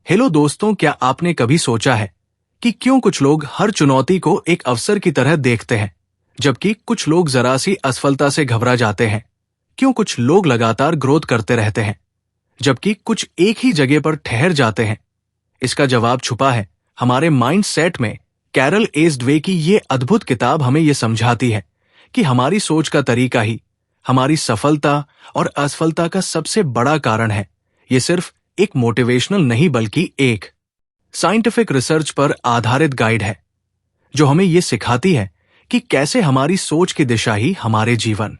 Hello दोस्तों, क्या आपने कभी सोचा है कि क्यों कुछ लोग हर चुनौती को एक अवसर की तरह देखते हैं, जबकि कुछ लोग जरा सी असफलता से घबरा जाते हैं? क्यों कुछ लोग लगातार ग्रोथ करते रहते हैं, जबकि कुछ एक ही जगह पर ठहर जाते हैं? इसका जवाब छुपा है हमारे माइंड सेट में। कैरल एस ड्वे की ये अद्भुत किताब हमें ये समझाती है कि हमारी सोच का तरीका ही हमारी सफलता और असफलता का सबसे बड़ा कारण है। ये सिर्फ एक मोटिवेशनल नहीं बल्कि एक साइंटिफिक रिसर्च पर आधारित गाइड है, जो हमें ये सिखाती है कि कैसे हमारी सोच की दिशा ही हमारे जीवन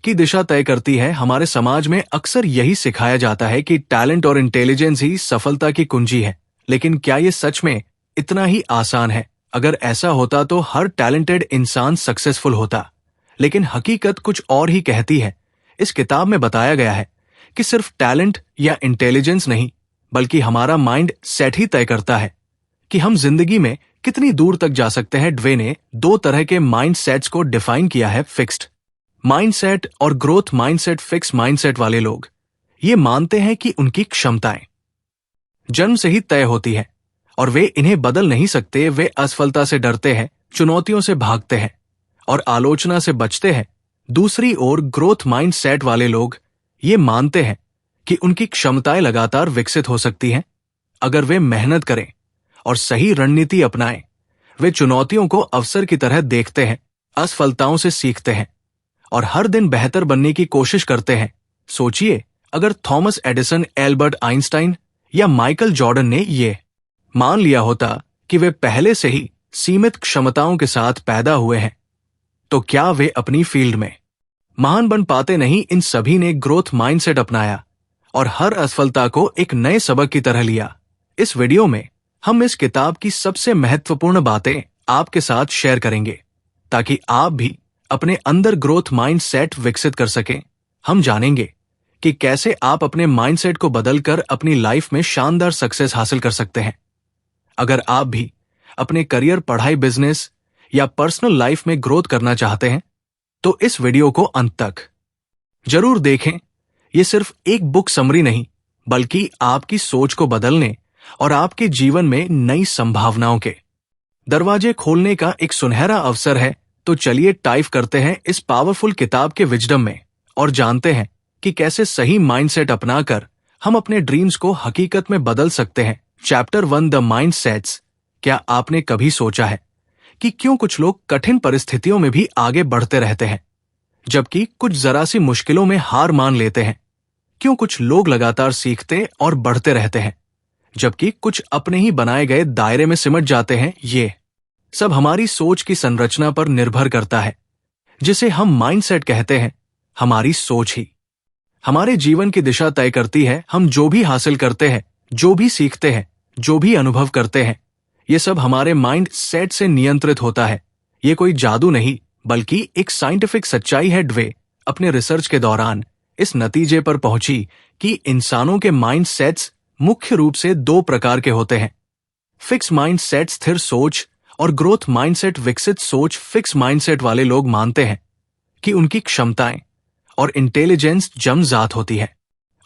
की दिशा तय करती है। हमारे समाज में अक्सर यही सिखाया जाता है कि टैलेंट और इंटेलिजेंस ही सफलता की कुंजी है, लेकिन क्या ये सच में इतना ही आसान है? अगर ऐसा होता तो हर टैलेंटेड इंसान सक्सेसफुल होता, लेकिन हकीकत कुछ और ही कहती है। इस किताब में बताया गया है कि सिर्फ टैलेंट या इंटेलिजेंस नहीं, बल्कि हमारा माइंड सेट ही तय करता है कि हम जिंदगी में कितनी दूर तक जा सकते हैं। ड्वे ने दो तरह के माइंड सेट्स को डिफाइन किया है, फिक्स्ड माइंडसेट और ग्रोथ माइंडसेट। फिक्स माइंडसेट वाले लोग ये मानते हैं कि उनकी क्षमताएं जन्म से ही तय होती है और वे इन्हें बदल नहीं सकते। वे असफलता से डरते हैं, चुनौतियों से भागते हैं और आलोचना से बचते हैं। दूसरी ओर ग्रोथ माइंडसेट वाले लोग ये मानते हैं कि उनकी क्षमताएं लगातार विकसित हो सकती हैं अगर वे मेहनत करें और सही रणनीति अपनाएं। वे चुनौतियों को अवसर की तरह देखते हैं, असफलताओं से सीखते हैं और हर दिन बेहतर बनने की कोशिश करते हैं। सोचिए, अगर थॉमस एडिसन, एल्बर्ट आइंस्टाइन या माइकल जॉर्डन ने ये मान लिया होता कि वे पहले से ही सीमित क्षमताओं के साथ पैदा हुए हैं, तो क्या वे अपनी फील्ड में महान बन पाते? नहीं, इन सभी ने ग्रोथ माइंडसेट अपनाया और हर असफलता को एक नए सबक की तरह लिया। इस वीडियो में हम इस किताब की सबसे महत्वपूर्ण बातें आपके साथ शेयर करेंगे, ताकि आप भी अपने अंदर ग्रोथ माइंडसेट विकसित कर सकें। हम जानेंगे कि कैसे आप अपने माइंडसेट को बदलकर अपनी लाइफ में शानदार सक्सेस हासिल कर सकते हैं। अगर आप भी अपने करियर, पढ़ाई, बिजनेस या पर्सनल लाइफ में ग्रोथ करना चाहते हैं, तो इस वीडियो को अंत तक जरूर देखें। यह सिर्फ एक बुक समरी नहीं, बल्कि आपकी सोच को बदलने और आपके जीवन में नई संभावनाओं के दरवाजे खोलने का एक सुनहरा अवसर है। तो चलिए टाइप करते हैं इस पावरफुल किताब के विजडम में और जानते हैं कि कैसे सही माइंडसेट अपनाकर हम अपने ड्रीम्स को हकीकत में बदल सकते हैं। Chapter 1, the mindsets. क्या आपने कभी सोचा है कि क्यों कुछ लोग कठिन परिस्थितियों में भी आगे बढ़ते रहते हैं, जबकि कुछ जरा सी मुश्किलों में हार मान लेते हैं? क्यों कुछ लोग लगातार सीखते और बढ़ते रहते हैं, जबकि कुछ अपने ही बनाए गए दायरे में सिमट जाते हैं? ये सब हमारी सोच की संरचना पर निर्भर करता है, जिसे हम माइंडसेट कहते हैं। हमारी सोच ही हमारे जीवन की दिशा तय करती है। हम जो भी हासिल करते हैं, जो भी सीखते हैं, जो भी अनुभव करते हैं, ये सब हमारे माइंड सेट से नियंत्रित होता है। ये कोई जादू नहीं, बल्कि एक साइंटिफिक सच्चाई है। ड्वे अपने रिसर्च के दौरान इस नतीजे पर पहुंची कि इंसानों के माइंड सेट्स मुख्य रूप से दो प्रकार के होते हैं: फिक्स माइंड सेट, स्थिर सोच, और ग्रोथ माइंडसेट, विकसित सोच। फिक्स माइंडसेट वाले लोग मानते हैं कि उनकी क्षमताएं और इंटेलिजेंस जन्मजात होती है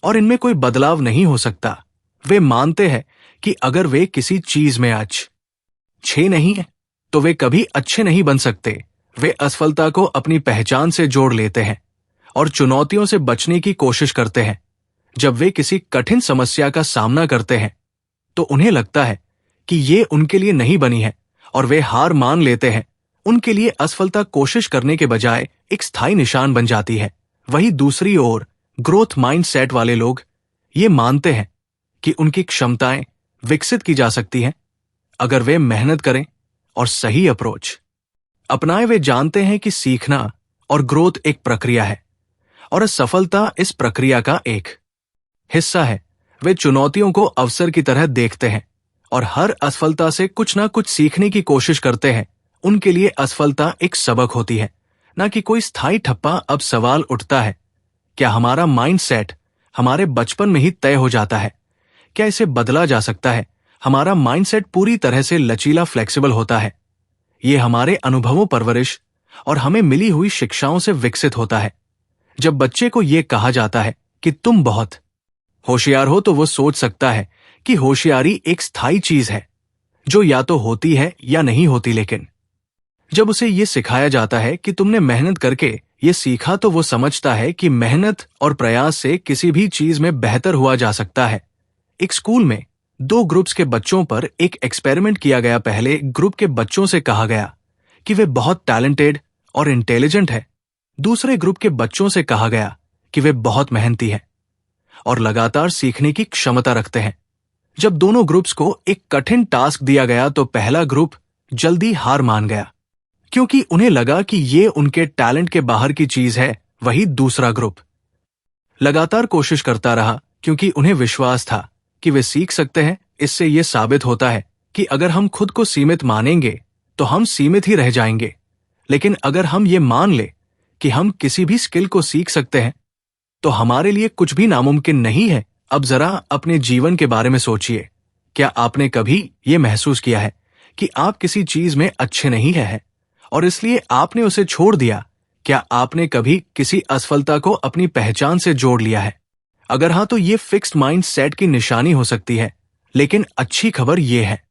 और इनमें कोई बदलाव नहीं हो सकता। वे मानते हैं कि अगर वे किसी चीज में अच्छे नहीं है, तो वे कभी अच्छे नहीं बन सकते। वे असफलता को अपनी पहचान से जोड़ लेते हैं और चुनौतियों से बचने की कोशिश करते हैं। जब वे किसी कठिन समस्या का सामना करते हैं, तो उन्हें लगता है कि ये उनके लिए नहीं बनी है और वे हार मान लेते हैं। उनके लिए असफलता कोशिश करने के बजाय एक स्थायी निशान बन जाती है। वहीं दूसरी ओर ग्रोथ माइंडसेट वाले लोग ये मानते हैं कि उनकी क्षमताएं विकसित की जा सकती हैं अगर वे मेहनत करें और सही अप्रोच अपनाएं। वे जानते हैं कि सीखना और ग्रोथ एक प्रक्रिया है और असफलता इस प्रक्रिया का एक हिस्सा है। वे चुनौतियों को अवसर की तरह देखते हैं और हर असफलता से कुछ ना कुछ सीखने की कोशिश करते हैं। उनके लिए असफलता एक सबक होती है, ना कि कोई स्थायी ठप्पा। अब सवाल उठता है, क्या हमारा माइंडसेट हमारे बचपन में ही तय हो जाता है? क्या इसे बदला जा सकता है? हमारा माइंडसेट पूरी तरह से लचीला, फ्लेक्सिबल होता है। ये हमारे अनुभवों, परवरिश और हमें मिली हुई शिक्षाओं से विकसित होता है। जब बच्चे को यह कहा जाता है कि तुम बहुत होशियार हो, तो वो सोच सकता है कि होशियारी एक स्थायी चीज है जो या तो होती है या नहीं होती, लेकिन जब उसे ये सिखाया जाता है कि तुमने मेहनत करके ये सीखा, तो वो समझता है कि मेहनत और प्रयास से किसी भी चीज में बेहतर हुआ जा सकता है। एक स्कूल में 2 ग्रुप्स के बच्चों पर एक एक्सपेरिमेंट किया गया। पहले ग्रुप के बच्चों से कहा गया कि वे बहुत टैलेंटेड और इंटेलिजेंट है। दूसरे ग्रुप के बच्चों से कहा गया कि वे बहुत मेहनती हैं और लगातार सीखने की क्षमता रखते हैं। जब दोनों ग्रुप्स को एक कठिन टास्क दिया गया तो पहला ग्रुप जल्दी हार मान गया, क्योंकि उन्हें लगा कि ये उनके टैलेंट के बाहर की चीज है। वही दूसरा ग्रुप लगातार कोशिश करता रहा, क्योंकि उन्हें विश्वास था कि वे सीख सकते हैं। इससे यह साबित होता है कि अगर हम खुद को सीमित मानेंगे तो हम सीमित ही रह जाएंगे, लेकिन अगर हम ये मान ले कि हम किसी भी स्किल को सीख सकते हैं तो हमारे लिए कुछ भी नामुमकिन नहीं है। अब जरा अपने जीवन के बारे में सोचिए। क्या आपने कभी ये महसूस किया है कि आप किसी चीज में अच्छे नहीं हैं और इसलिए आपने उसे छोड़ दिया? क्या आपने कभी किसी असफलता को अपनी पहचान से जोड़ लिया है? अगर हाँ, तो ये फिक्स्ड माइंड सेट की निशानी हो सकती है। लेकिन अच्छी खबर यह है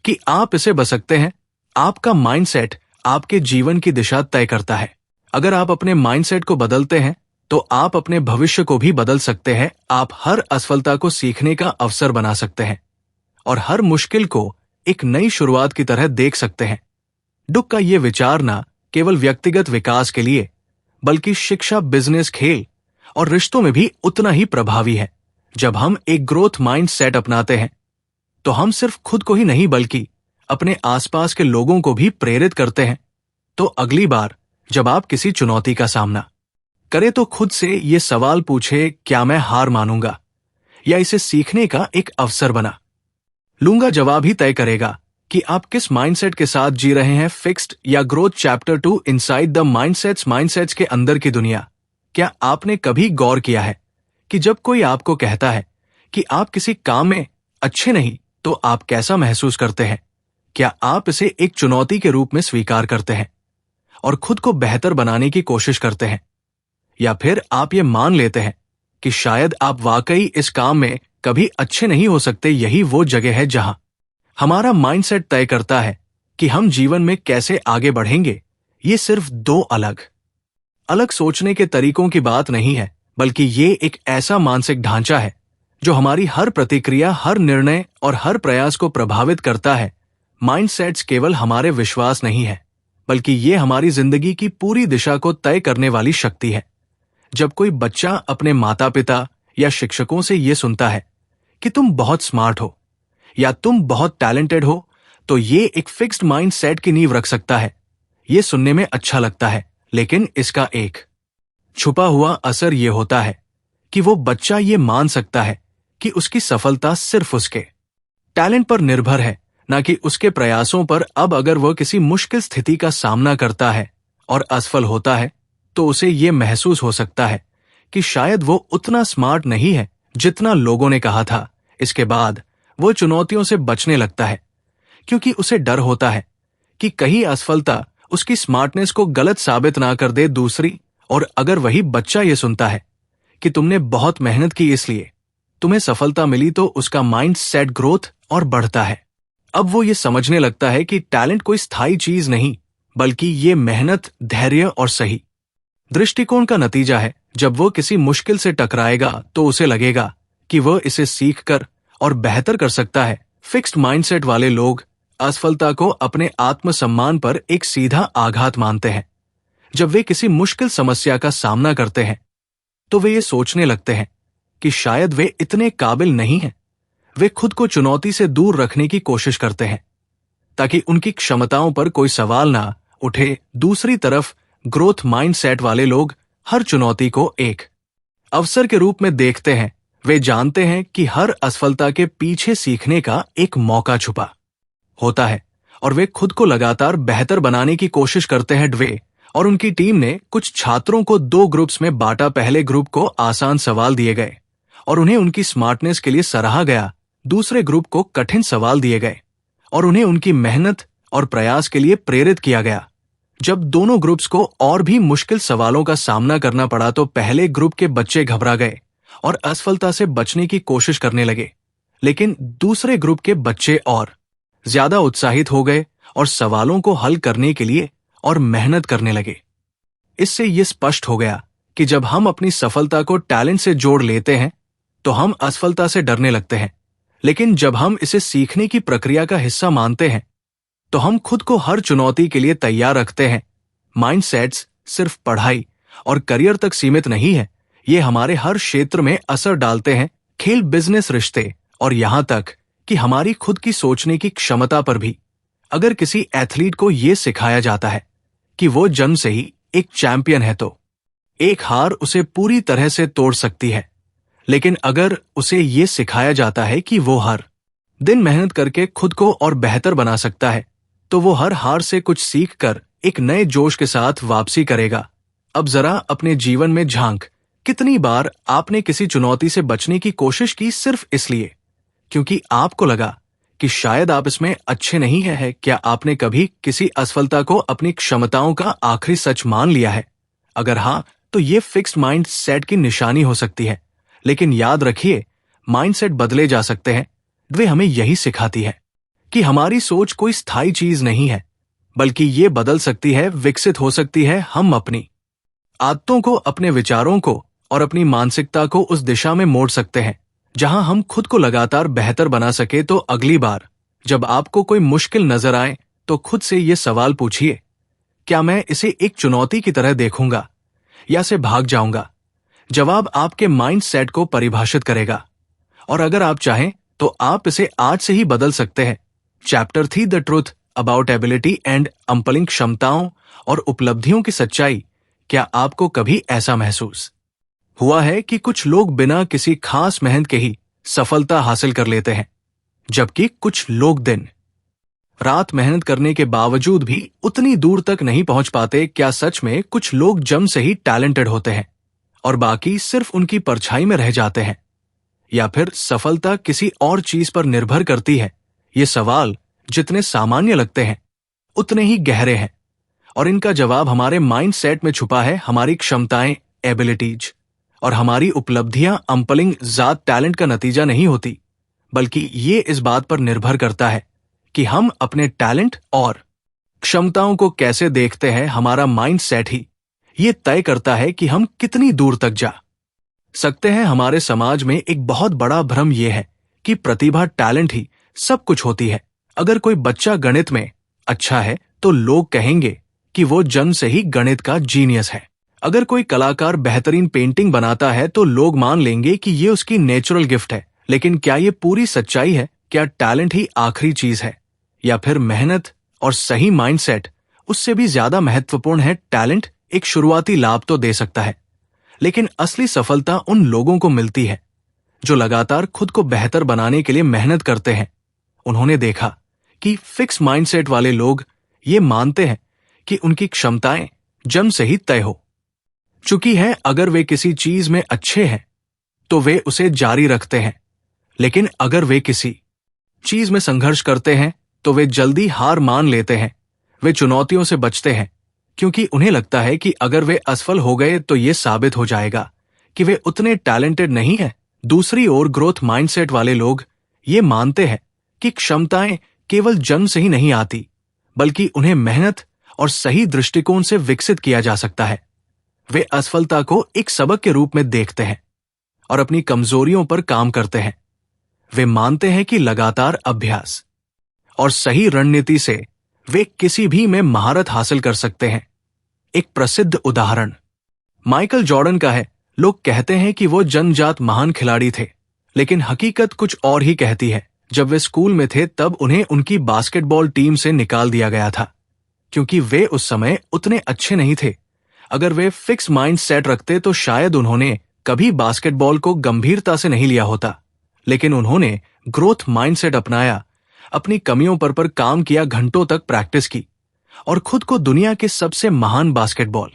कि आप इसे बच सकते हैं। आपका माइंडसेट आपके जीवन की दिशा तय करता है। अगर आप अपने माइंडसेट को बदलते हैं तो आप अपने भविष्य को भी बदल सकते हैं। आप हर असफलता को सीखने का अवसर बना सकते हैं और हर मुश्किल को एक नई शुरुआत की तरह देख सकते हैं। डुक का ये विचार न केवल व्यक्तिगत विकास के लिए बल्कि शिक्षा, बिजनेस, खेल और रिश्तों में भी उतना ही प्रभावी है। जब हम एक ग्रोथ माइंड सेट अपनाते हैं तो हम सिर्फ खुद को ही नहीं बल्कि अपने आसपास के लोगों को भी प्रेरित करते हैं। तो अगली बार जब आप किसी चुनौती का सामना करें तो खुद से ये सवाल पूछे, क्या मैं हार मानूंगा या इसे सीखने का एक अवसर बना लूंगा? जवाब ही तय करेगा कि आप किस माइंडसेट के साथ जी रहे हैं। फिक्स्ड या growth chapter 2 inside the mindsets के अंदर की दुनिया। क्या आपने कभी गौर किया है कि जब कोई आपको कहता है कि आप किसी काम में अच्छे नहीं तो आप कैसा महसूस करते हैं? क्या आप इसे एक चुनौती के रूप में स्वीकार करते हैं और खुद को बेहतर बनाने की कोशिश करते हैं, या फिर आप ये मान लेते हैं कि शायद आप वाकई इस काम में कभी अच्छे नहीं हो सकते? यही वो जगह है जहां हमारा माइंडसेट तय करता है कि हम जीवन में कैसे आगे बढ़ेंगे। ये सिर्फ 2 अलग अलग सोचने के तरीकों की बात नहीं है, बल्कि ये एक ऐसा मानसिक ढांचा है जो हमारी हर प्रतिक्रिया, हर निर्णय और हर प्रयास को प्रभावित करता है। माइंडसेट्स केवल हमारे विश्वास नहीं है, बल्कि ये हमारी जिंदगी की पूरी दिशा को तय करने वाली शक्ति है। जब कोई बच्चा अपने माता पिता या शिक्षकों से ये सुनता है कि तुम बहुत स्मार्ट हो या तुम बहुत टैलेंटेड हो, तो ये एक फिक्स्ड माइंड सेट की नींव रख सकता है। ये सुनने में अच्छा लगता है, लेकिन इसका एक छुपा हुआ असर ये होता है कि वो बच्चा ये मान सकता है कि उसकी सफलता सिर्फ उसके टैलेंट पर निर्भर है, न कि उसके प्रयासों पर। अब अगर वह किसी मुश्किल स्थिति का सामना करता है और असफल होता है तो उसे ये महसूस हो सकता है कि शायद वो उतना स्मार्ट नहीं है जितना लोगों ने कहा था। इसके बाद वो चुनौतियों से बचने लगता है, क्योंकि उसे डर होता है कि कहीं असफलता उसकी स्मार्टनेस को गलत साबित ना कर दे। दूसरी और अगर वही बच्चा ये सुनता है कि तुमने बहुत मेहनत की इसलिए तुम्हें सफलता मिली, तो उसका माइंड सेट ग्रोथ और बढ़ता है। अब वो ये समझने लगता है कि टैलेंट कोई स्थायी चीज नहीं, बल्कि ये मेहनत, धैर्य और सही दृष्टिकोण का नतीजा है। जब वो किसी मुश्किल से टकराएगा तो उसे लगेगा कि वह इसे सीखकर और बेहतर कर सकता है। फिक्स्ड माइंडसेट वाले लोग असफलता को अपने आत्मसम्मान पर एक सीधा आघात मानते हैं। जब वे किसी मुश्किल समस्या का सामना करते हैं तो वे ये सोचने लगते हैं कि शायद वे इतने काबिल नहीं हैं। वे खुद को चुनौती से दूर रखने की कोशिश करते हैं ताकि उनकी क्षमताओं पर कोई सवाल ना उठे। दूसरी तरफ ग्रोथ माइंडसेट वाले लोग हर चुनौती को एक अवसर के रूप में देखते हैं। वे जानते हैं कि हर असफलता के पीछे सीखने का एक मौका छुपा होता है और वे खुद को लगातार बेहतर बनाने की कोशिश करते हैं। ड्वे और उनकी टीम ने कुछ छात्रों को 2 ग्रुप्स में बांटा। पहले ग्रुप को आसान सवाल दिए गए और उन्हें उनकी स्मार्टनेस के लिए सराहा गया। दूसरे ग्रुप को कठिन सवाल दिए गए और उन्हें उनकी मेहनत और प्रयास के लिए प्रेरित किया गया। जब दोनों ग्रुप्स को और भी मुश्किल सवालों का सामना करना पड़ा तो पहले ग्रुप के बच्चे घबरा गए और असफलता से बचने की कोशिश करने लगे, लेकिन दूसरे ग्रुप के बच्चे और ज्यादा उत्साहित हो गए और सवालों को हल करने के लिए और मेहनत करने लगे। इससे यह स्पष्ट हो गया कि जब हम अपनी सफलता को टैलेंट से जोड़ लेते हैं तो हम असफलता से डरने लगते हैं, लेकिन जब हम इसे सीखने की प्रक्रिया का हिस्सा मानते हैं तो हम खुद को हर चुनौती के लिए तैयार रखते हैं। माइंडसेट्स सिर्फ पढ़ाई और करियर तक सीमित नहीं है, ये हमारे हर क्षेत्र में असर डालते हैं, खेल, बिजनेस, रिश्ते और यहां तक कि हमारी खुद की सोचने की क्षमता पर भी। अगर किसी एथलीट को यह सिखाया जाता है कि वो जन्म से ही एक चैंपियन है तो एक हार उसे पूरी तरह से तोड़ सकती है, लेकिन अगर उसे यह सिखाया जाता है कि वो हर दिन मेहनत करके खुद को और बेहतर बना सकता है तो वो हर हार से कुछ सीख कर एक नए जोश के साथ वापसी करेगा। अब जरा अपने जीवन में झांक, कितनी बार आपने किसी चुनौती से बचने की कोशिश की सिर्फ इसलिए क्योंकि आपको लगा कि शायद आप इसमें अच्छे नहीं है? क्या आपने कभी किसी असफलता को अपनी क्षमताओं का आखिरी सच मान लिया है? अगर हां, तो ये फिक्स्ड माइंड सेट की निशानी हो सकती है। लेकिन याद रखिए, माइंडसेट बदले जा सकते हैं। वे हमें यही सिखाती है कि हमारी सोच कोई स्थायी चीज नहीं है, बल्कि ये बदल सकती है, विकसित हो सकती है। हम अपनी आदतों को, अपने विचारों को और अपनी मानसिकता को उस दिशा में मोड़ सकते हैं जहां हम खुद को लगातार बेहतर बना सके। तो अगली बार जब आपको कोई मुश्किल नजर आए तो खुद से ये सवाल पूछिए, क्या मैं इसे एक चुनौती की तरह देखूंगा या से भाग जाऊंगा? जवाब आपके माइंड सेट को परिभाषित करेगा। और अगर आप चाहें तो आप इसे आज से ही बदल सकते हैं। Chapter 3, the truth about ability and अंपलिंग, क्षमताओं और उपलब्धियों की सच्चाई। क्या आपको कभी ऐसा महसूस हुआ है कि कुछ लोग बिना किसी खास मेहनत के ही सफलता हासिल कर लेते हैं, जबकि कुछ लोग दिन रात मेहनत करने के बावजूद भी उतनी दूर तक नहीं पहुंच पाते? क्या सच में कुछ लोग जन्म से ही टैलेंटेड होते हैं और बाकी सिर्फ उनकी परछाई में रह जाते हैं? या फिर सफलता किसी और चीज पर निर्भर करती है? ये सवाल जितने सामान्य लगते हैं उतने ही गहरे हैं, और इनका जवाब हमारे माइंड सेट में छुपा है। हमारी क्षमताएं, एबिलिटीज और हमारी उपलब्धियां अंपलिंग जात टैलेंट का नतीजा नहीं होती, बल्कि ये इस बात पर निर्भर करता है कि हम अपने टैलेंट और क्षमताओं को कैसे देखते हैं। हमारा माइंड सेट ही ये तय करता है कि हम कितनी दूर तक जा सकते हैं। हमारे समाज में एक बहुत बड़ा भ्रम यह है कि प्रतिभा, टैलेंट ही सब कुछ होती है। अगर कोई बच्चा गणित में अच्छा है तो लोग कहेंगे कि वो जन्म से ही गणित का जीनियस है। अगर कोई कलाकार बेहतरीन पेंटिंग बनाता है तो लोग मान लेंगे कि ये उसकी नेचुरल गिफ्ट है। लेकिन क्या ये पूरी सच्चाई है? क्या टैलेंट ही आखिरी चीज है, या फिर मेहनत और सही माइंडसेट उससे भी ज्यादा महत्वपूर्ण है? टैलेंट एक शुरुआती लाभ तो दे सकता है, लेकिन असली सफलता उन लोगों को मिलती है जो लगातार खुद को बेहतर बनाने के लिए मेहनत करते हैं। उन्होंने देखा कि फिक्स माइंडसेट वाले लोग ये मानते हैं कि उनकी क्षमताएं जन्म से ही तय हो चुकी हैं। अगर वे किसी चीज में अच्छे हैं तो वे उसे जारी रखते हैं, लेकिन अगर वे किसी चीज में संघर्ष करते हैं तो वे जल्दी हार मान लेते हैं। वे चुनौतियों से बचते हैं क्योंकि उन्हें लगता है कि अगर वे असफल हो गए तो ये साबित हो जाएगा कि वे उतने टैलेंटेड नहीं हैं। दूसरी ओर ग्रोथ माइंडसेट वाले लोग ये मानते हैं कि क्षमताएं केवल जन्म से ही नहीं आती, बल्कि उन्हें मेहनत और सही दृष्टिकोण से विकसित किया जा सकता है। वे असफलता को एक सबक के रूप में देखते हैं और अपनी कमजोरियों पर काम करते हैं। वे मानते हैं कि लगातार अभ्यास और सही रणनीति से वे किसी भी में महारत हासिल कर सकते हैं। एक प्रसिद्ध उदाहरण माइकल जॉर्डन का है। लोग कहते हैं कि वो जन्मजात महान खिलाड़ी थे, लेकिन हकीकत कुछ और ही कहती है। जब वे स्कूल में थे तब उन्हें उनकी बास्केटबॉल टीम से निकाल दिया गया था क्योंकि वे उस समय उतने अच्छे नहीं थे। अगर वे फिक्स माइंड सेट रखते तो शायद उन्होंने कभी बास्केटबॉल को गंभीरता से नहीं लिया होता, लेकिन उन्होंने ग्रोथ माइंडसेट अपनाया, अपनी कमियों पर काम किया, घंटों तक प्रैक्टिस की और खुद को दुनिया के सबसे महान बास्केटबॉल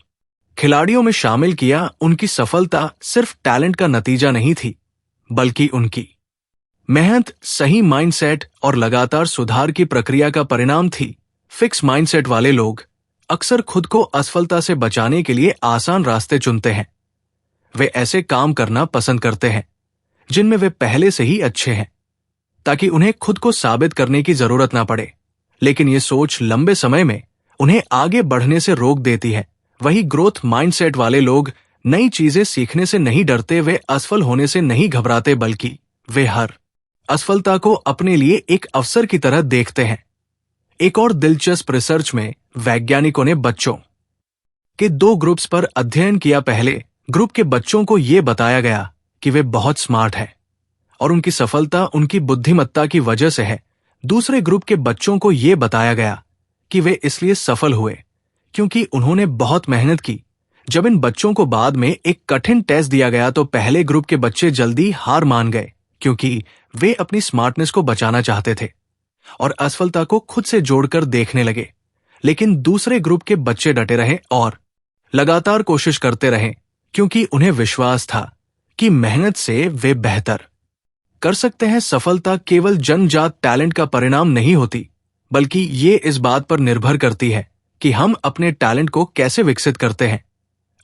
खिलाड़ियों में शामिल किया। उनकी सफलता सिर्फ टैलेंट का नतीजा नहीं थी, बल्कि उनकी मेहनत, सही माइंडसेट और लगातार सुधार की प्रक्रिया का परिणाम थी। फिक्स माइंडसेट वाले लोग अक्सर खुद को असफलता से बचाने के लिए आसान रास्ते चुनते हैं। वे ऐसे काम करना पसंद करते हैं जिनमें वे पहले से ही अच्छे हैं, ताकि उन्हें खुद को साबित करने की जरूरत ना पड़े। लेकिन ये सोच लंबे समय में उन्हें आगे बढ़ने से रोक देती है। वही ग्रोथ माइंडसेट वाले लोग नई चीजें सीखने से नहीं डरते, वे असफल होने से नहीं घबराते, बल्कि वे हर असफलता को अपने लिए एक अवसर की तरह देखते हैं। एक और दिलचस्प रिसर्च में वैज्ञानिकों ने बच्चों के 2 ग्रुप्स पर अध्ययन किया। पहले ग्रुप के बच्चों को यह बताया गया कि वे बहुत स्मार्ट हैं और उनकी सफलता उनकी बुद्धिमत्ता की वजह से है। दूसरे ग्रुप के बच्चों को यह बताया गया कि वे इसलिए सफल हुए क्योंकि उन्होंने बहुत मेहनत की। जब इन बच्चों को बाद में एक कठिन टेस्ट दिया गया तो पहले ग्रुप के बच्चे जल्दी हार मान गए क्योंकि वे अपनी स्मार्टनेस को बचाना चाहते थे और असफलता को खुद से जोड़कर देखने लगे। लेकिन दूसरे ग्रुप के बच्चे डटे रहे और लगातार कोशिश करते रहे क्योंकि उन्हें विश्वास था कि मेहनत से वे बेहतर कर सकते हैं। सफलता केवल जन्मजात टैलेंट का परिणाम नहीं होती, बल्कि ये इस बात पर निर्भर करती है कि हम अपने टैलेंट को कैसे विकसित करते हैं।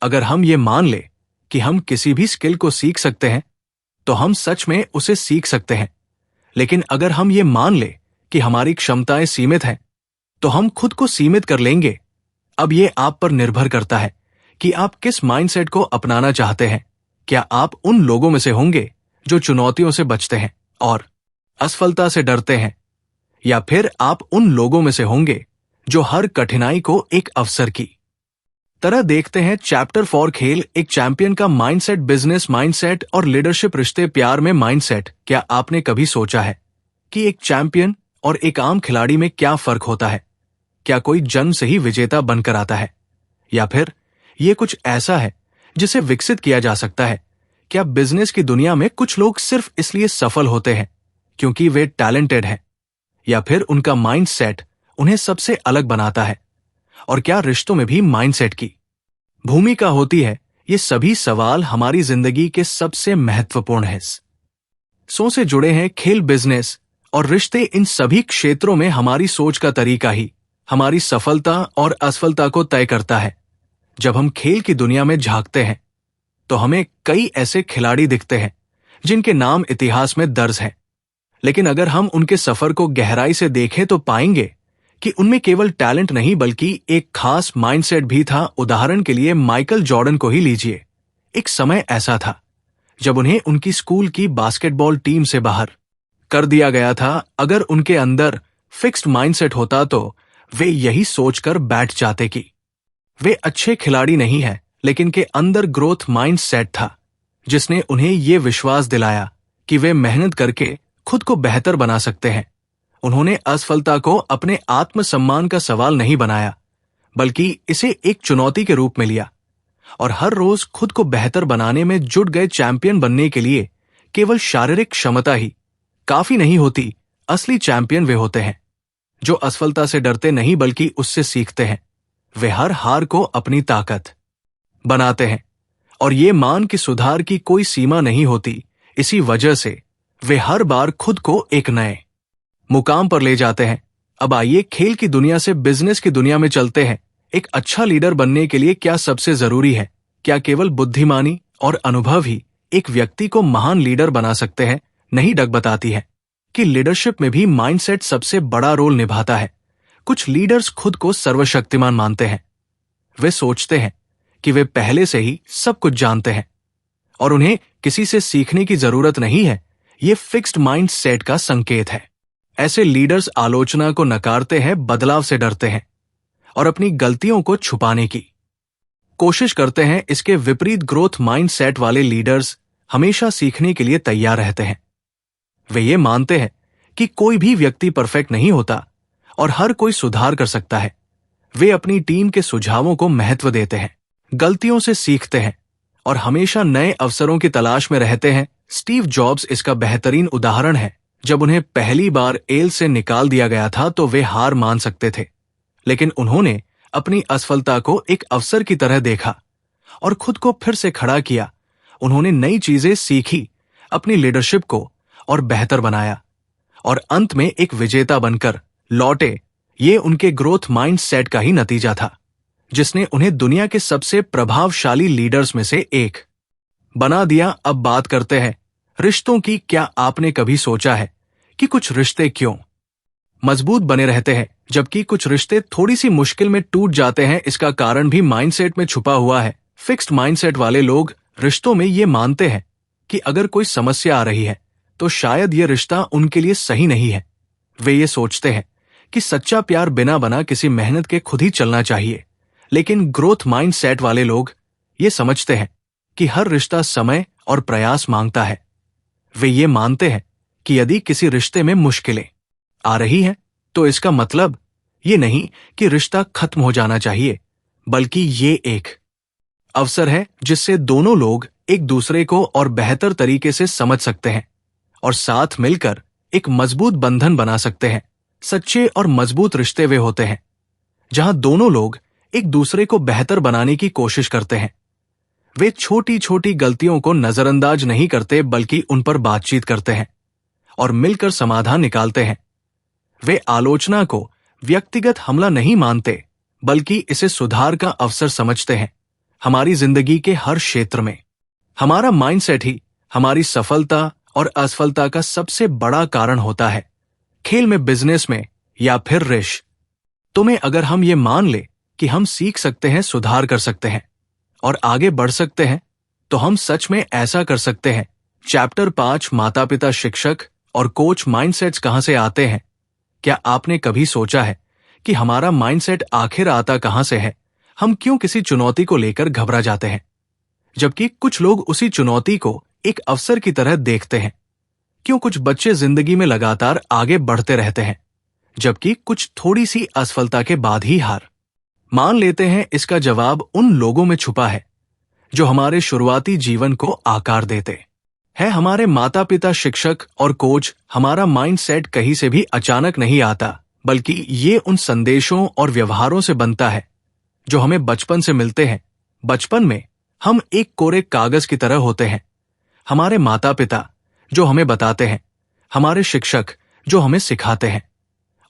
अगर हम ये मान ले कि हम किसी भी स्किल को सीख सकते हैं, तो हम सच में उसे सीख सकते हैं। लेकिन अगर हम ये मान ले कि हमारी क्षमताएं सीमित हैं, तो हम खुद को सीमित कर लेंगे। अब ये आप पर निर्भर करता है कि आप किस माइंडसेट को अपनाना चाहते हैं। क्या आप उन लोगों में से होंगे जो चुनौतियों से बचते हैं और असफलता से डरते हैं, या फिर आप उन लोगों में से होंगे जो हर कठिनाई को एक अवसर की तरह देखते हैं। चैप्टर 4 खेल एक चैंपियन का माइंडसेट, बिजनेस माइंडसेट और लीडरशिप, रिश्ते प्यार में माइंडसेट। क्या आपने कभी सोचा है कि एक चैंपियन और एक आम खिलाड़ी में क्या फर्क होता है? क्या कोई जन्म से ही विजेता बनकर आता है, या फिर यह कुछ ऐसा है जिसे विकसित किया जा सकता है? क्या बिजनेस की दुनिया में कुछ लोग सिर्फ इसलिए सफल होते हैं क्योंकि वे टैलेंटेड हैं, या फिर उनका माइंडसेट उन्हें सबसे अलग बनाता है? और क्या रिश्तों में भी माइंडसेट की भूमिका होती है? ये सभी सवाल हमारी जिंदगी के सबसे महत्वपूर्ण हिस्सों से जुड़े हैं। खेल, बिजनेस और रिश्ते, इन सभी क्षेत्रों में हमारी सोच का तरीका ही हमारी सफलता और असफलता को तय करता है। जब हम खेल की दुनिया में झांकते हैं तो हमें कई ऐसे खिलाड़ी दिखते हैं जिनके नाम इतिहास में दर्ज हैं। लेकिन अगर हम उनके सफर को गहराई से देखें तो पाएंगे कि उनमें केवल टैलेंट नहीं, बल्कि एक खास माइंडसेट भी था। उदाहरण के लिए माइकल जॉर्डन को ही लीजिए। एक समय ऐसा था जब उन्हें उनकी स्कूल की बास्केटबॉल टीम से बाहर कर दिया गया था। अगर उनके अंदर फिक्स्ड माइंडसेट होता तो वे यही सोचकर बैठ जाते कि वे अच्छे खिलाड़ी नहीं हैं, लेकिन के अंदर ग्रोथ माइंडसेट था जिसने उन्हें ये विश्वास दिलाया कि वे मेहनत करके खुद को बेहतर बना सकते हैं। उन्होंने असफलता को अपने आत्मसम्मान का सवाल नहीं बनाया, बल्कि इसे एक चुनौती के रूप में लिया और हर रोज खुद को बेहतर बनाने में जुट गए। चैंपियन बनने के लिए केवल शारीरिक क्षमता ही काफी नहीं होती। असली चैंपियन वे होते हैं जो असफलता से डरते नहीं, बल्कि उससे सीखते हैं। वे हर हार को अपनी ताकत बनाते हैं और ये मान कि सुधार की कोई सीमा नहीं होती। इसी वजह से वे हर बार खुद को एक नए मुकाम पर ले जाते हैं। अब आइए खेल की दुनिया से बिजनेस की दुनिया में चलते हैं। एक अच्छा लीडर बनने के लिए क्या सबसे जरूरी है? क्या केवल बुद्धिमानी और अनुभव ही एक व्यक्ति को महान लीडर बना सकते हैं? नहीं, डग बताती है कि लीडरशिप में भी माइंडसेट सबसे बड़ा रोल निभाता है। कुछ लीडर्स खुद को सर्वशक्तिमान मानते हैं। वे सोचते हैं कि वे पहले से ही सब कुछ जानते हैं और उन्हें किसी से सीखने की जरूरत नहीं है। ये फिक्स्ड माइंडसेट का संकेत है। ऐसे लीडर्स आलोचना को नकारते हैं, बदलाव से डरते हैं और अपनी गलतियों को छुपाने की कोशिश करते हैं। इसके विपरीत ग्रोथ माइंडसेट वाले लीडर्स हमेशा सीखने के लिए तैयार रहते हैं। वे ये मानते हैं कि कोई भी व्यक्ति परफेक्ट नहीं होता और हर कोई सुधार कर सकता है। वे अपनी टीम के सुझावों को महत्व देते हैं, गलतियों से सीखते हैं और हमेशा नए अवसरों की तलाश में रहते हैं। स्टीव जॉब्स इसका बेहतरीन उदाहरण है। जब उन्हें पहली बार एल से निकाल दिया गया था तो वे हार मान सकते थे, लेकिन उन्होंने अपनी असफलता को एक अवसर की तरह देखा और खुद को फिर से खड़ा किया। उन्होंने नई चीजें सीखी, अपनी लीडरशिप को और बेहतर बनाया और अंत में एक विजेता बनकर लौटे। ये उनके ग्रोथ माइंडसेट का ही नतीजा था जिसने उन्हें दुनिया के सबसे प्रभावशाली लीडर्स में से एक बना दिया। अब बात करते हैं रिश्तों की। क्या आपने कभी सोचा है कि कुछ रिश्ते क्यों मजबूत बने रहते हैं जबकि कुछ रिश्ते थोड़ी सी मुश्किल में टूट जाते हैं, इसका कारण भी माइंडसेट में छुपा हुआ है। फिक्स्ड माइंडसेट वाले लोग रिश्तों में ये मानते हैं कि अगर कोई समस्या आ रही है तो शायद ये रिश्ता उनके लिए सही नहीं है। वे ये सोचते हैं कि सच्चा प्यार बिना बना किसी मेहनत के खुद ही चलना चाहिए। लेकिन ग्रोथ माइंडसेट वाले लोग ये समझते हैं कि हर रिश्ता समय और प्रयास मांगता है। वे ये मानते हैं कि यदि किसी रिश्ते में मुश्किलें आ रही हैं तो इसका मतलब ये नहीं कि रिश्ता खत्म हो जाना चाहिए, बल्कि ये एक अवसर है जिससे दोनों लोग एक दूसरे को और बेहतर तरीके से समझ सकते हैं और साथ मिलकर एक मजबूत बंधन बना सकते हैं। सच्चे और मजबूत रिश्ते वे होते हैं जहां दोनों लोग एक दूसरे को बेहतर बनाने की कोशिश करते हैं। वे छोटी छोटी गलतियों को नजरअंदाज नहीं करते बल्कि उन पर बातचीत करते हैं और मिलकर समाधान निकालते हैं। वे आलोचना को व्यक्तिगत हमला नहीं मानते बल्कि इसे सुधार का अवसर समझते हैं। हमारी जिंदगी के हर क्षेत्र में हमारा माइंडसेट ही हमारी सफलता और असफलता का सबसे बड़ा कारण होता है। खेल में, बिजनेस में या फिर रिश्तों में अगर हम ये मान ले कि हम सीख सकते हैं, सुधार कर सकते हैं और आगे बढ़ सकते हैं तो हम सच में ऐसा कर सकते हैं। चैप्टर 5, माता पिता, शिक्षक और कोच माइंडसेट्स कहां से आते हैं। क्या आपने कभी सोचा है कि हमारा माइंडसेट आखिर आता कहां से है? हम क्यों किसी चुनौती को लेकर घबरा जाते हैं जबकि कुछ लोग उसी चुनौती को एक अवसर की तरह देखते हैं? क्यों कुछ बच्चे जिंदगी में लगातार आगे बढ़ते रहते हैं जबकि कुछ थोड़ी सी असफलता के बाद ही हार मान लेते हैं? इसका जवाब उन लोगों में छुपा है जो हमारे शुरुआती जीवन को आकार देते हैं। हमारे माता पिता, शिक्षक और कोच। हमारा माइंडसेट कहीं से भी अचानक नहीं आता बल्कि ये उन संदेशों और व्यवहारों से बनता है जो हमें बचपन से मिलते हैं। बचपन में हम एक कोरे कागज की तरह होते हैं। हमारे माता पिता जो हमें बताते हैं, हमारे शिक्षक जो हमें सिखाते हैं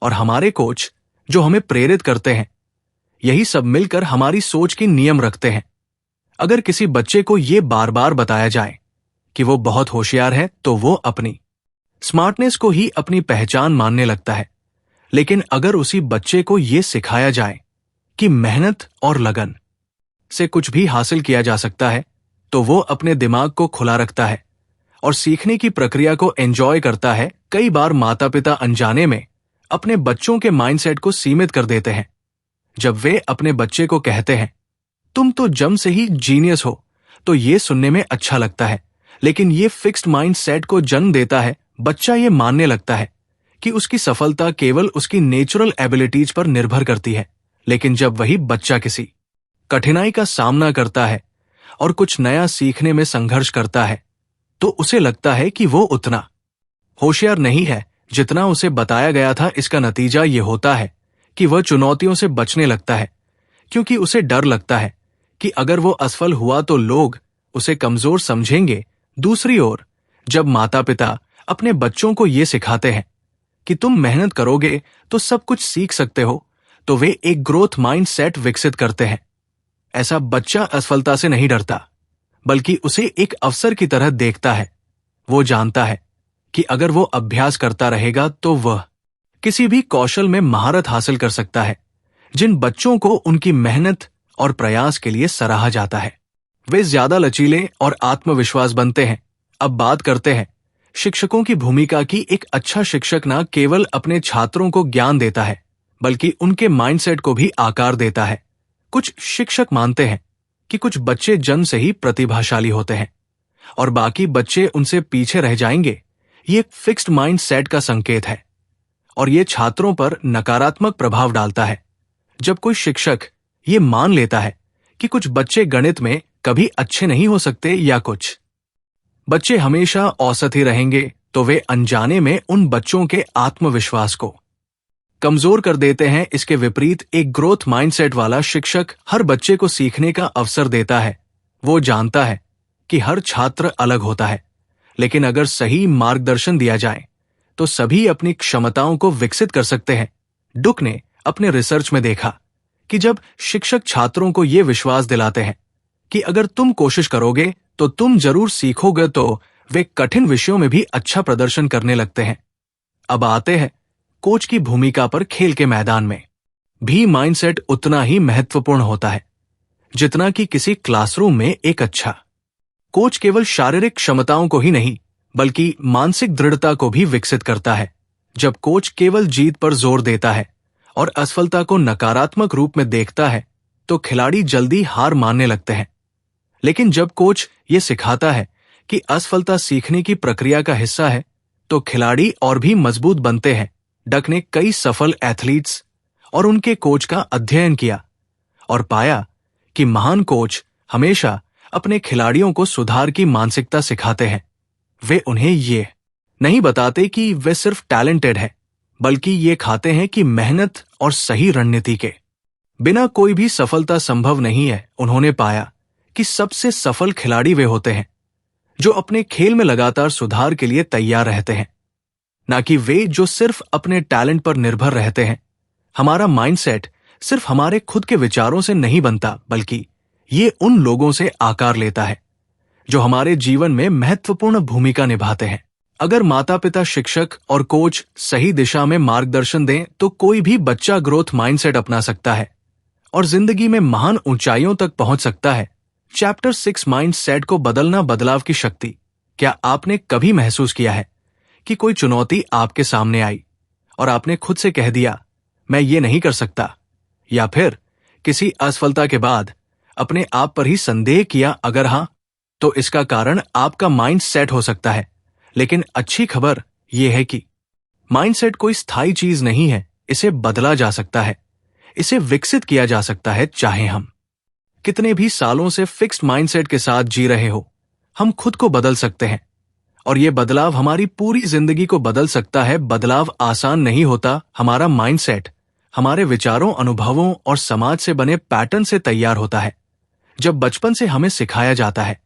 और हमारे कोच जो हमें प्रेरित करते हैं, यही सब मिलकर हमारी सोच की नियम रखते हैं। अगर किसी बच्चे को यह बार बार बताया जाए कि वो बहुत होशियार है तो वो अपनी स्मार्टनेस को ही अपनी पहचान मानने लगता है। लेकिन अगर उसी बच्चे को यह सिखाया जाए कि मेहनत और लगन से कुछ भी हासिल किया जा सकता है तो वो अपने दिमाग को खुला रखता है और सीखने की प्रक्रिया को एंजॉय करता है। कई बार माता पिता अनजाने में अपने बच्चों के माइंडसेट को सीमित कर देते हैं। जब वे अपने बच्चे को कहते हैं तुम तो जन्म से ही जीनियस हो, तो ये सुनने में अच्छा लगता है, लेकिन ये फिक्स्ड माइंडसेट को जन्म देता है। बच्चा ये मानने लगता है कि उसकी सफलता केवल उसकी नेचुरल एबिलिटीज पर निर्भर करती है। लेकिन जब वही बच्चा किसी कठिनाई का सामना करता है और कुछ नया सीखने में संघर्ष करता है तो उसे लगता है कि वो उतना होशियार नहीं है जितना उसे बताया गया था। इसका नतीजा ये होता है कि वह चुनौतियों से बचने लगता है क्योंकि उसे डर लगता है कि अगर वो असफल हुआ तो लोग उसे कमजोर समझेंगे। दूसरी ओर, जब माता पिता अपने बच्चों को ये सिखाते हैं कि तुम मेहनत करोगे तो सब कुछ सीख सकते हो, तो वे एक ग्रोथ माइंडसेट विकसित करते हैं। ऐसा बच्चा असफलता से नहीं डरता बल्कि उसे एक अवसर की तरह देखता है। वो जानता है कि अगर वो अभ्यास करता रहेगा तो वह किसी भी कौशल में महारत हासिल कर सकता है। जिन बच्चों को उनकी मेहनत और प्रयास के लिए सराहा जाता है वे ज्यादा लचीले और आत्मविश्वास बनते हैं। अब बात करते हैं शिक्षकों की भूमिका की। एक अच्छा शिक्षक न केवल अपने छात्रों को ज्ञान देता है बल्कि उनके माइंडसेट को भी आकार देता है। कुछ शिक्षक मानते हैं कि कुछ बच्चे जन्म से ही प्रतिभाशाली होते हैं और बाकी बच्चे उनसे पीछे रह जाएंगे। ये एक फिक्स्ड माइंडसेट का संकेत है और ये छात्रों पर नकारात्मक प्रभाव डालता है। जब कोई शिक्षक ये मान लेता है कि कुछ बच्चे गणित में कभी अच्छे नहीं हो सकते या कुछ बच्चे हमेशा औसत ही रहेंगे, तो वे अनजाने में उन बच्चों के आत्मविश्वास को कमजोर कर देते हैं। इसके विपरीत एक ग्रोथ माइंडसेट वाला शिक्षक हर बच्चे को सीखने का अवसर देता है। वो जानता है कि हर छात्र अलग होता है, लेकिन अगर सही मार्गदर्शन दिया जाए तो सभी अपनी क्षमताओं को विकसित कर सकते हैं। डुक ने अपने रिसर्च में देखा कि जब शिक्षक छात्रों को ये विश्वास दिलाते हैं कि अगर तुम कोशिश करोगे तो तुम जरूर सीखोगे, तो वे कठिन विषयों में भी अच्छा प्रदर्शन करने लगते हैं। अब आते हैं कोच की भूमिका पर। खेल के मैदान में भी माइंडसेट उतना ही महत्वपूर्ण होता है जितना कि किसी क्लासरूम में एक अच्छा कोच केवल शारीरिक क्षमताओं को ही नहीं बल्कि मानसिक दृढ़ता को भी विकसित करता है। जब कोच केवल जीत पर जोर देता है और असफलता को नकारात्मक रूप में देखता है तो खिलाड़ी जल्दी हार मानने लगते हैं। लेकिन जब कोच ये सिखाता है कि असफलता सीखने की प्रक्रिया का हिस्सा है तो खिलाड़ी और भी मजबूत बनते हैं। डक ने कई सफल एथलीट्स और उनके कोच का अध्ययन किया और पाया कि महान कोच हमेशा अपने खिलाड़ियों को सुधार की मानसिकता सिखाते हैं। वे उन्हें ये नहीं बताते कि वे सिर्फ टैलेंटेड है बल्कि ये खाते हैं कि मेहनत और सही रणनीति के बिना कोई भी सफलता संभव नहीं है। उन्होंने पाया कि सबसे सफल खिलाड़ी वे होते हैं जो अपने खेल में लगातार सुधार के लिए तैयार रहते हैं, ना कि वे जो सिर्फ अपने टैलेंट पर निर्भर रहते हैं। हमारा माइंडसेट सिर्फ हमारे खुद के विचारों से नहीं बनता बल्कि ये उन लोगों से आकार लेता है जो हमारे जीवन में महत्वपूर्ण भूमिका निभाते हैं। अगर माता पिता, शिक्षक और कोच सही दिशा में मार्गदर्शन दें तो कोई भी बच्चा ग्रोथ माइंडसेट अपना सकता है और जिंदगी में महान ऊंचाइयों तक पहुंच सकता है। चैप्टर 6 माइंडसेट को बदलना, बदलाव की शक्ति। क्या आपने कभी महसूस किया है कि कोई चुनौती आपके सामने आई और आपने खुद से कह दिया मैं ये नहीं कर सकता, या फिर किसी असफलता के बाद अपने आप पर ही संदेह किया? अगर हां तो इसका कारण आपका माइंडसेट हो सकता है। लेकिन अच्छी खबर यह है कि माइंडसेट कोई स्थायी चीज नहीं है, इसे बदला जा सकता है, इसे विकसित किया जा सकता है। चाहे हम कितने भी सालों से फिक्स्ड माइंडसेट के साथ जी रहे हो, हम खुद को बदल सकते हैं और यह बदलाव हमारी पूरी जिंदगी को बदल सकता है। बदलाव आसान नहीं होता। हमारा माइंडसेट हमारे विचारों, अनुभवों और समाज से बने पैटर्न से तैयार होता है। जब बचपन से हमें सिखाया जाता है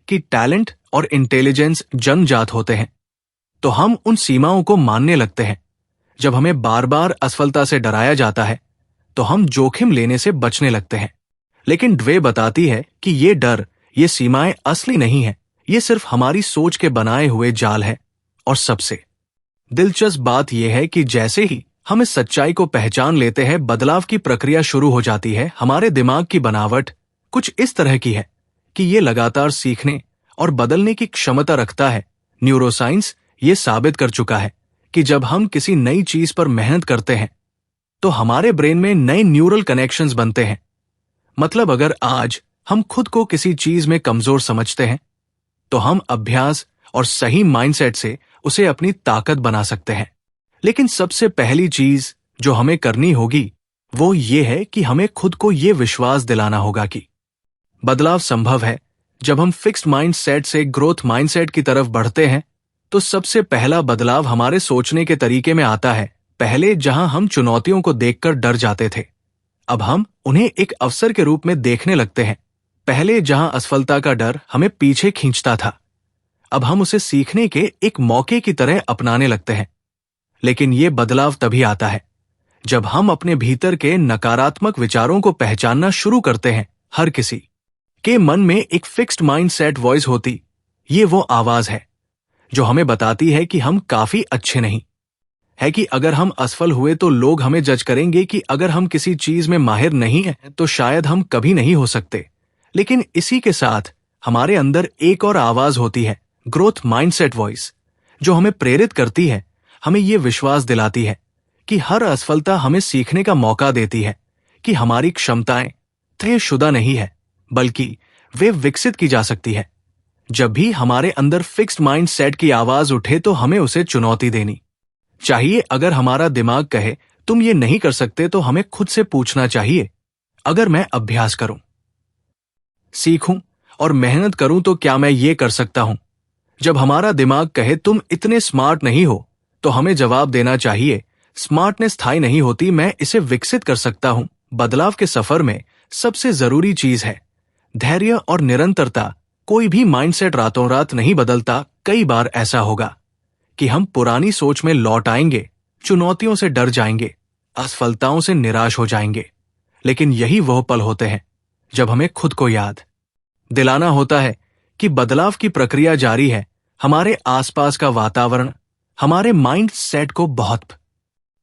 कि टैलेंट और इंटेलिजेंस जन्मजात होते हैं तो हम उन सीमाओं को मानने लगते हैं। जब हमें बार बार असफलता से डराया जाता है तो हम जोखिम लेने से बचने लगते हैं। लेकिन ड्वे बताती है कि ये डर, ये सीमाएं असली नहीं है, ये सिर्फ हमारी सोच के बनाए हुए जाल है। और सबसे दिलचस्प बात यह है कि जैसे ही हम इस सच्चाई को पहचान लेते हैं, बदलाव की प्रक्रिया शुरू हो जाती है। हमारे दिमाग की बनावट कुछ इस तरह की है कि ये लगातार सीखने और बदलने की क्षमता रखता है। न्यूरोसाइंस ये साबित कर चुका है कि जब हम किसी नई चीज पर मेहनत करते हैं तो हमारे ब्रेन में नए न्यूरल कनेक्शंस बनते हैं। मतलब अगर आज हम खुद को किसी चीज में कमजोर समझते हैं तो हम अभ्यास और सही माइंडसेट से उसे अपनी ताकत बना सकते हैं। लेकिन सबसे पहली चीज जो हमें करनी होगी वो ये है कि हमें खुद को ये विश्वास दिलाना होगा कि बदलाव संभव है। जब हम फिक्स्ड माइंडसेट से ग्रोथ माइंडसेट की तरफ बढ़ते हैं तो सबसे पहला बदलाव हमारे सोचने के तरीके में आता है। पहले जहां हम चुनौतियों को देखकर डर जाते थे, अब हम उन्हें एक अवसर के रूप में देखने लगते हैं। पहले जहां असफलता का डर हमें पीछे खींचता था, अब हम उसे सीखने के एक मौके की तरह अपनाने लगते हैं। लेकिन यह बदलाव तभी आता है जब हम अपने भीतर के नकारात्मक विचारों को पहचानना शुरू करते हैं। हर किसी के मन में एक फिक्स्ड माइंडसेट वॉइस होती, ये वो आवाज है जो हमें बताती है कि हम काफी अच्छे नहीं है, कि अगर हम असफल हुए तो लोग हमें जज करेंगे, कि अगर हम किसी चीज में माहिर नहीं हैं तो शायद हम कभी नहीं हो सकते। लेकिन इसी के साथ हमारे अंदर एक और आवाज होती है, ग्रोथ माइंडसेट वॉइस, जो हमें प्रेरित करती है, हमें यह विश्वास दिलाती है कि हर असफलता हमें सीखने का मौका देती है, कि हमारी क्षमताएं तयशुदा नहीं है बल्कि वे विकसित की जा सकती है। जब भी हमारे अंदर फिक्स्ड माइंडसेट की आवाज उठे तो हमें उसे चुनौती देनी चाहिए। अगर हमारा दिमाग कहे तुम ये नहीं कर सकते तो हमें खुद से पूछना चाहिए, अगर मैं अभ्यास करूं, सीखूं और मेहनत करूं तो क्या मैं ये कर सकता हूं? जब हमारा दिमाग कहे तुम इतने स्मार्ट नहीं हो तो हमें जवाब देना चाहिए, स्मार्टनेस स्थायी नहीं होती, मैं इसे विकसित कर सकता हूं। बदलाव के सफर में सबसे जरूरी चीज है धैर्य और निरंतरता। कोई भी माइंडसेट रातों रात नहीं बदलता। कई बार ऐसा होगा कि हम पुरानी सोच में लौट आएंगे, चुनौतियों से डर जाएंगे, असफलताओं से निराश हो जाएंगे। लेकिन यही वह पल होते हैं जब हमें खुद को याद दिलाना होता है कि बदलाव की प्रक्रिया जारी है। हमारे आसपास का वातावरण, हमारे माइंड सेट को बहुत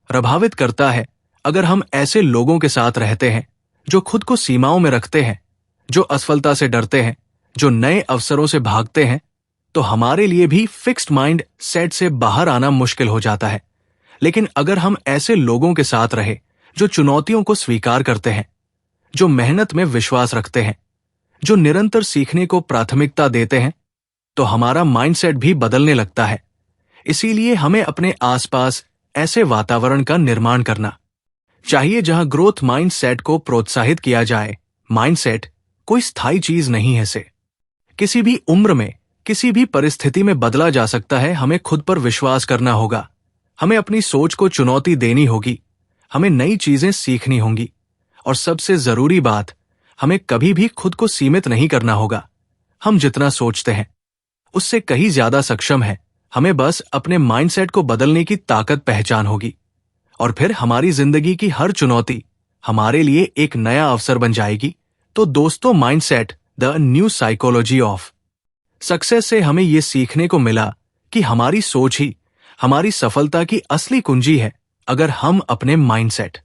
प्रभावित करता है। अगर हम ऐसे लोगों के साथ रहते हैं जो खुद को सीमाओं में रखते हैं, जो असफलता से डरते हैं, जो नए अवसरों से भागते हैं, तो हमारे लिए भी फिक्स्ड माइंड सेट से बाहर आना मुश्किल हो जाता है। लेकिन अगर हम ऐसे लोगों के साथ रहे जो चुनौतियों को स्वीकार करते हैं, जो मेहनत में विश्वास रखते हैं, जो निरंतर सीखने को प्राथमिकता देते हैं, तो हमारा माइंडसेट भी बदलने लगता है। इसीलिए हमें अपने आसपास ऐसे वातावरण का निर्माण करना चाहिए जहां ग्रोथ माइंडसेट को प्रोत्साहित किया जाए। माइंडसेट कोई स्थायी चीज नहीं है, से किसी भी उम्र में, किसी भी परिस्थिति में बदला जा सकता है। हमें खुद पर विश्वास करना होगा, हमें अपनी सोच को चुनौती देनी होगी, हमें नई चीजें सीखनी होंगी, और सबसे जरूरी बात, हमें कभी भी खुद को सीमित नहीं करना होगा। हम जितना सोचते हैं उससे कहीं ज्यादा सक्षम है। हमें बस अपने माइंडसेट को बदलने की ताकत पहचान होगी, और फिर हमारी जिंदगी की हर चुनौती हमारे लिए एक नया अवसर बन जाएगी। तो दोस्तों, mindset the new psychology of success से हमें यह सीखने को मिला कि हमारी सोच ही हमारी सफलता की असली कुंजी है। अगर हम अपने माइंडसेट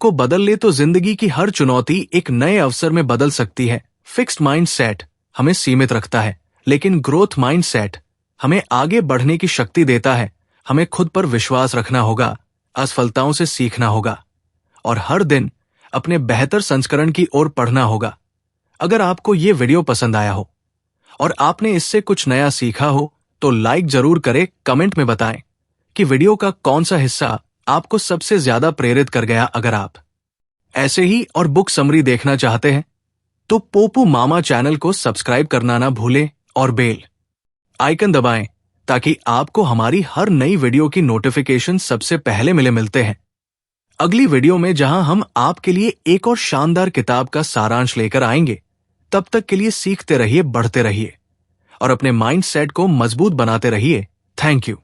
को बदल ले तो जिंदगी की हर चुनौती एक नए अवसर में बदल सकती है। फिक्स्ड माइंडसेट हमें सीमित रखता है, लेकिन ग्रोथ माइंडसेट हमें आगे बढ़ने की शक्ति देता है। हमें खुद पर विश्वास रखना होगा, असफलताओं से सीखना होगा, और हर दिन अपने बेहतर संस्करण की ओर पढ़ना होगा। अगर आपको ये वीडियो पसंद आया हो और आपने इससे कुछ नया सीखा हो तो लाइक जरूर करें। कमेंट में बताएं कि वीडियो का कौन सा हिस्सा आपको सबसे ज्यादा प्रेरित कर गया। अगर आप ऐसे ही और बुक समरी देखना चाहते हैं तो पोपू मामा चैनल को सब्सक्राइब करना ना भूलें और बेल आइकन दबाएं ताकि आपको हमारी हर नई वीडियो की नोटिफिकेशन सबसे पहले मिलते हैं। अगली वीडियो में जहां हम आपके लिए एक और शानदार किताब का सारांश लेकर आएंगे। तब तक के लिए सीखते रहिए, बढ़ते रहिए और अपने माइंडसेट को मजबूत बनाते रहिए। Thank you.